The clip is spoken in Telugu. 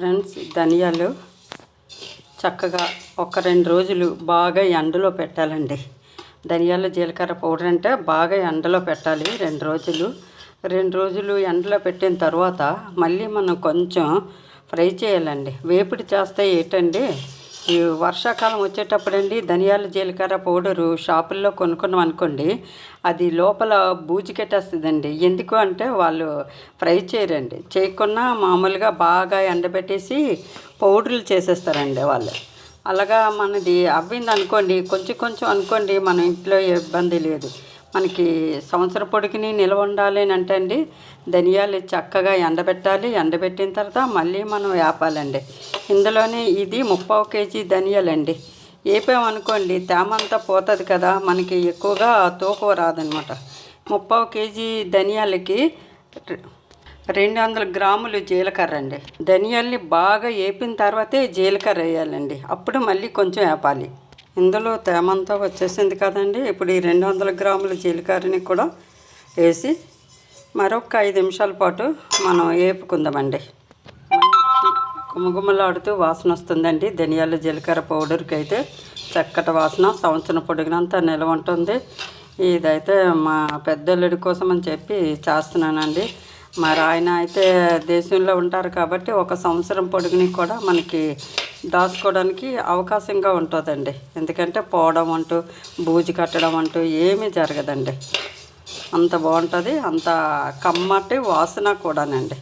ఫ్రెండ్స్, ధనియాలు చక్కగా ఒక 2 రోజులు బాగా ఎండలో పెట్టాలండి. ధనియాలు జీలకర్ర పౌడర్ అంటే బాగా ఎండలో పెట్టాలి 2 రోజులు ఎండలో పెట్టిన తర్వాత మళ్ళీ మనం కొంచెం ఫ్రై చేయాలండి. వేపుడు చేస్తే ఏంటండి, ఈ వర్షాకాలం వచ్చేటప్పుడండి ధనియాలు జీలకర్ర పౌడరు షాపుల్లో కొనుక్కున్నాం అనుకోండి, అది లోపల బూజు కట్టేస్తుందండి. ఎందుకు అంటే వాళ్ళు ఫ్రై చేయకుండా మామూలుగా బాగా ఎండబెట్టేసి పౌడర్లు చేసేస్తారండి వాళ్ళు. అలాగా మనది అవ్వింది అనుకోండి, కొంచెం అనుకోండి, మన ఇంట్లో ఇబ్బంది లేదు. మనకి సంవత్సరం పొడిగిని నిల్వ ఉండాలి అని అంటే అండి, ధనియాలు చక్కగా ఎండబెట్టాలి. ఎండబెట్టిన తర్వాత మళ్ళీ మనం వేపాలండి. ఇందులోనే ఇది 30 కేజీ ధనియాలండి. వేపామనుకోండి తేమ అంతా పోతుంది కదా, మనకి ఎక్కువగా తూకం రాదనమాట. 30 కేజీ ధనియాలకి 200 గ్రాములు జీలకర్ర అండి. ధనియాల్ని బాగా వేపిన తర్వాతే జీలకర్ర వేయాలండి. అప్పుడు మళ్ళీ కొంచెం వేపాలి. ఇందులో తేమంతా వచ్చేసింది కదండి. ఇప్పుడు ఈ 200 గ్రాముల జీలకర్రని కూడా వేసి మరొక 5 నిమిషాల పాటు మనం వేపుకుందామండి. మంచి గుమగుమలాడుతూ వాసన వస్తుందండి. ధనియాల జీలకర్ర పౌడర్కి అయితే చక్కటి వాసన సంవత్సరం పొడిగినంత నిల్వ ఉంటుంది. ఇదైతే మా పెద్దల్లుడి కోసం అని చెప్పి చేస్తున్నానండి. మరి ఆయన అయితే దేశంలో ఉంటారు కాబట్టి ఒక సంవత్సరం పొడుగుని కూడా మనకి దాచుకోవడానికి అవకాశంగా ఉంటుందండి. ఎందుకంటే పోవడం అంటూ బూజు కట్టడం అంటూ ఏమీ జరగదండి. అంత బాగుంటుంది, అంత కమ్మటి వాసన కూడానండి.